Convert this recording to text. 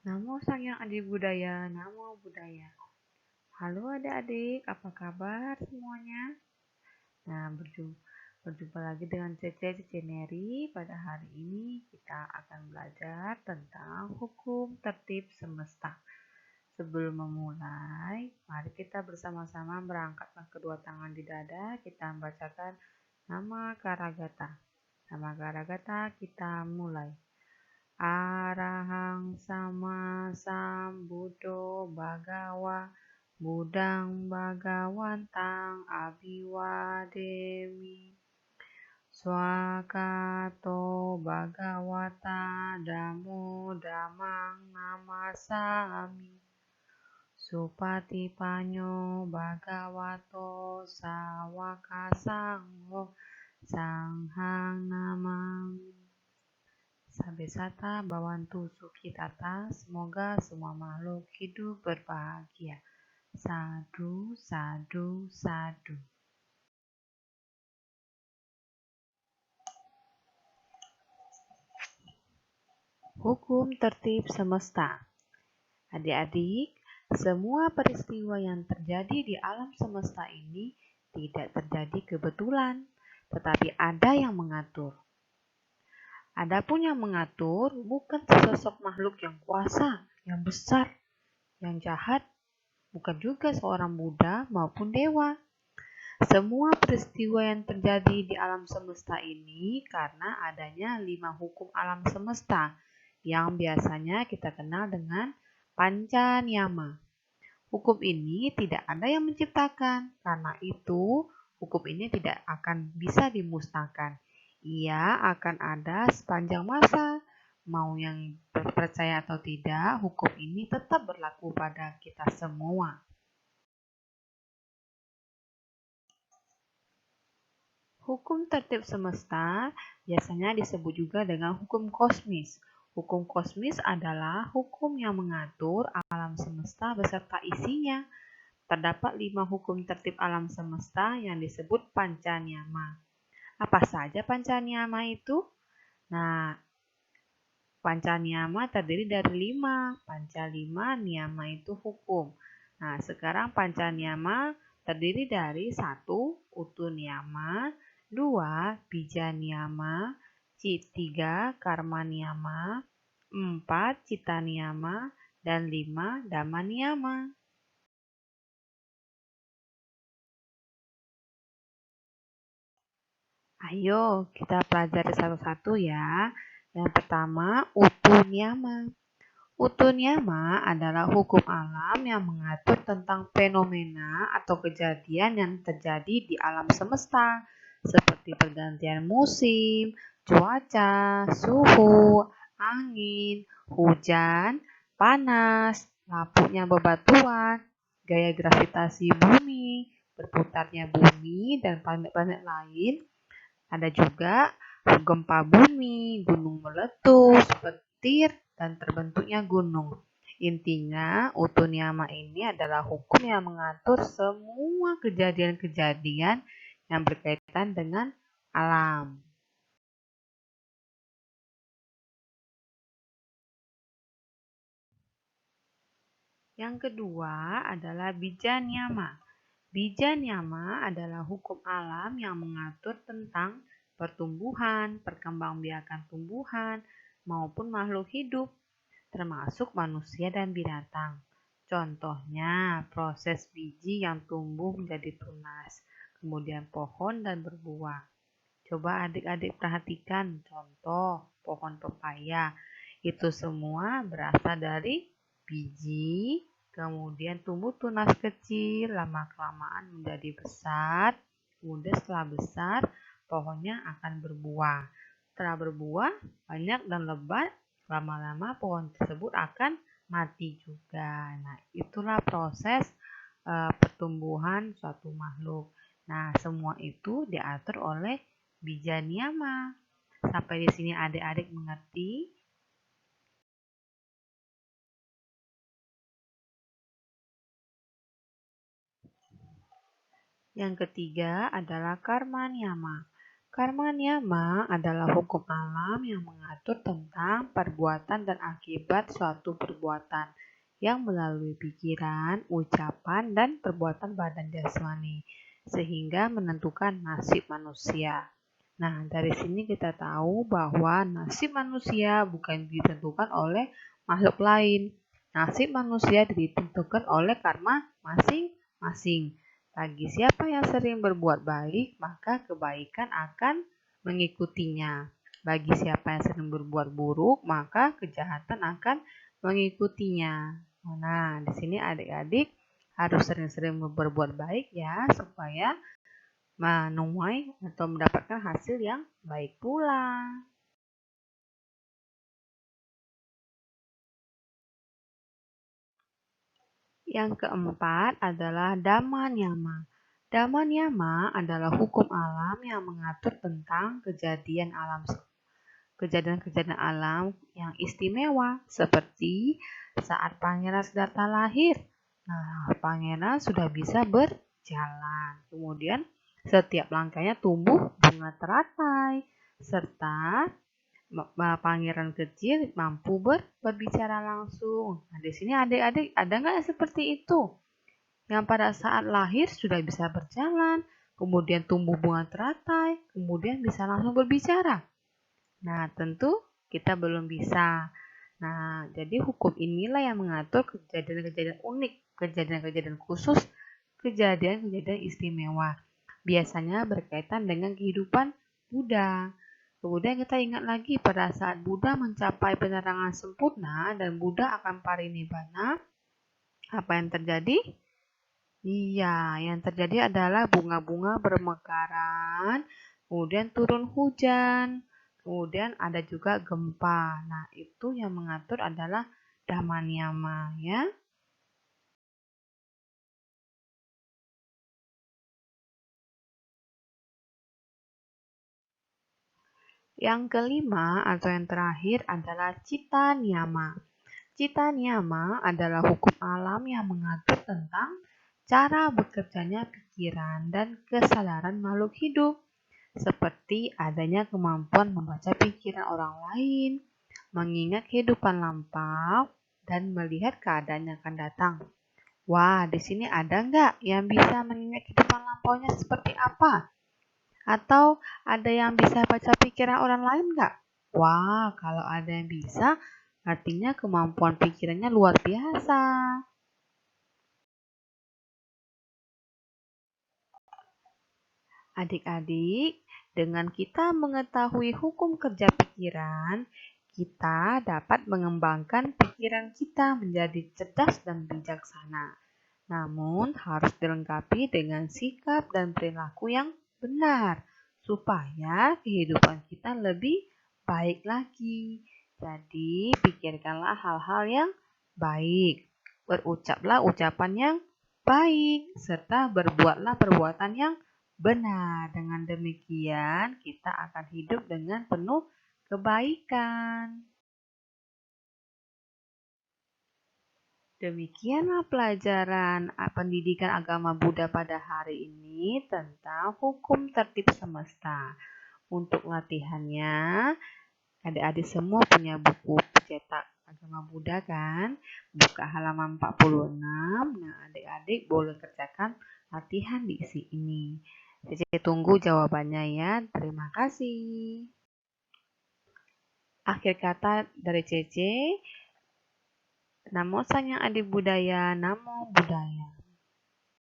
Namo Sang Hyang Adi Budaya, Namo Buddhaya. Halo adik-adik, apa kabar semuanya? Nah, berjumpa lagi dengan Cece Neri. Pada hari ini kita akan belajar tentang hukum tertib semesta. Sebelum memulai, mari kita bersama-sama berangkatkan kedua tangan di dada. Kita membacakan nama Karagata. Nama Karagata kita mulai. Arahang sama sambuddho bhagawa Buddhang bhagawantang abhiwademi Swakato bhagawata dhammo dhammang namasami Supatipanyo bhagavato sawaka sangho sanghang namami Sabesata Bhawantu Sukhitata, semoga semua makhluk hidup berbahagia. Sadu, sadu, sadu. Hukum tertib semesta. Adik-adik, semua peristiwa yang terjadi di alam semesta ini tidak terjadi kebetulan, tetapi ada yang mengatur. Adapun yang mengatur bukan sesosok makhluk yang kuasa, yang besar, yang jahat, bukan juga seorang Buddha maupun dewa. Semua peristiwa yang terjadi di alam semesta ini karena adanya 5 hukum alam semesta yang biasanya kita kenal dengan panca niyama. Hukum ini tidak ada yang menciptakan, karena itu hukum ini tidak akan bisa dimusnahkan. Ia akan ada sepanjang masa. Mau yang percaya atau tidak, hukum ini tetap berlaku pada kita semua. Hukum tertib semesta biasanya disebut juga dengan hukum kosmis. Hukum kosmis adalah hukum yang mengatur alam semesta beserta isinya. Terdapat 5 hukum tertib alam semesta yang disebut panca niyama. Apa saja panca niyama itu? Nah, panca niyama terdiri dari 5. Panca 5 niyama itu hukum. Nah, sekarang panca niyama terdiri dari 1. Utu niyama, 2. Bija niyama, 3. Karma niyama, 4. Cita niyama, dan 5. Dhamma niyama. Ayo kita pelajari satu-satu ya. Yang pertama, utu niyama. Utu niyama adalah hukum alam yang mengatur tentang fenomena atau kejadian yang terjadi di alam semesta, seperti pergantian musim, cuaca, suhu, angin, hujan, panas, lapuknya bebatuan, gaya gravitasi bumi, berputarnya bumi, dan planet-planet lain. Ada juga gempa bumi, gunung meletus, petir, dan terbentuknya gunung. Intinya, utu niyama ini adalah hukum yang mengatur semua kejadian-kejadian yang berkaitan dengan alam. Yang kedua adalah bija niyama. Bija niyama adalah hukum alam yang mengatur tentang pertumbuhan, perkembangbiakan tumbuhan, maupun makhluk hidup, termasuk manusia dan binatang. Contohnya, proses biji yang tumbuh menjadi tunas, kemudian pohon dan berbuah. Coba adik-adik perhatikan contoh pohon pepaya. Itu semua berasal dari biji, kemudian tumbuh tunas kecil, lama-kelamaan menjadi besar, kemudian setelah besar, pohonnya akan berbuah. Setelah berbuah, banyak dan lebat, lama-lama pohon tersebut akan mati juga. Nah, itulah proses pertumbuhan suatu makhluk. Nah, semua itu diatur oleh bija niyama. Sampai di sini adik-adik mengerti? Yang ketiga adalah karma niyama. Karma niyama adalah hukum alam yang mengatur tentang perbuatan dan akibat suatu perbuatan yang melalui pikiran, ucapan, dan perbuatan badan jasmani, sehingga menentukan nasib manusia. Nah, dari sini kita tahu bahwa nasib manusia bukan ditentukan oleh makhluk lain. Nasib manusia ditentukan oleh karma masing-masing. Bagi siapa yang sering berbuat baik, maka kebaikan akan mengikutinya. Bagi siapa yang sering berbuat buruk, maka kejahatan akan mengikutinya. Nah, di sini adik-adik harus sering-sering berbuat baik ya, supaya menuai atau mendapatkan hasil yang baik pula. Yang keempat adalah Dhamma Niyama. Dhamma Niyama adalah hukum alam yang mengatur tentang kejadian-kejadian alam yang istimewa, seperti saat Pangeran Siddhartha lahir. Nah, Pangeran sudah bisa berjalan. Kemudian setiap langkahnya tumbuh bunga teratai, serta Pangeran kecil mampu berbicara langsung. Nah, di sini adik-adik ada nggak seperti itu? Yang pada saat lahir sudah bisa berjalan, kemudian tumbuh bunga teratai, kemudian bisa langsung berbicara. Nah, tentu kita belum bisa. Nah, jadi hukum inilah yang mengatur kejadian-kejadian unik, kejadian-kejadian khusus, kejadian-kejadian istimewa. Biasanya berkaitan dengan kehidupan Buddha. Kemudian kita ingat lagi pada saat Buddha mencapai penerangan sempurna dan Buddha akan parinibbana, apa yang terjadi? Iya, yang terjadi adalah bunga-bunga bermekaran, kemudian turun hujan, kemudian ada juga gempa. Nah, itu yang mengatur adalah Dhamma Niyama ya. Yang kelima atau yang terakhir adalah Cita Niyama. Cita Niyama adalah hukum alam yang mengatur tentang cara bekerjanya pikiran dan kesadaran makhluk hidup, seperti adanya kemampuan membaca pikiran orang lain, mengingat kehidupan lampau, dan melihat keadaan yang akan datang. Wah, di sini ada nggak yang bisa mengingat kehidupan lampaunya seperti apa? Atau ada yang bisa baca pikiran orang lain nggak? Wah, kalau ada yang bisa, artinya kemampuan pikirannya luar biasa. Adik-adik, dengan kita mengetahui hukum kerja pikiran, kita dapat mengembangkan pikiran kita menjadi cerdas dan bijaksana. Namun, harus dilengkapi dengan sikap dan perilaku yang benar, supaya kehidupan kita lebih baik lagi. Jadi, pikirkanlah hal-hal yang baik, berucaplah ucapan yang baik, serta berbuatlah perbuatan yang benar. Dengan demikian, kita akan hidup dengan penuh kebaikan. Demikianlah pelajaran pendidikan agama Buddha pada hari ini tentang hukum tertib semesta. Untuk latihannya, adik-adik semua punya buku cetak agama Buddha kan? Buka halaman 46. Nah, adik-adik boleh kerjakan latihan di isi ini. Cece tunggu jawabannya ya. Terima kasih. Akhir kata dari Cece. Namo Sang Yang Adi Budaya, Namo Buddhaya.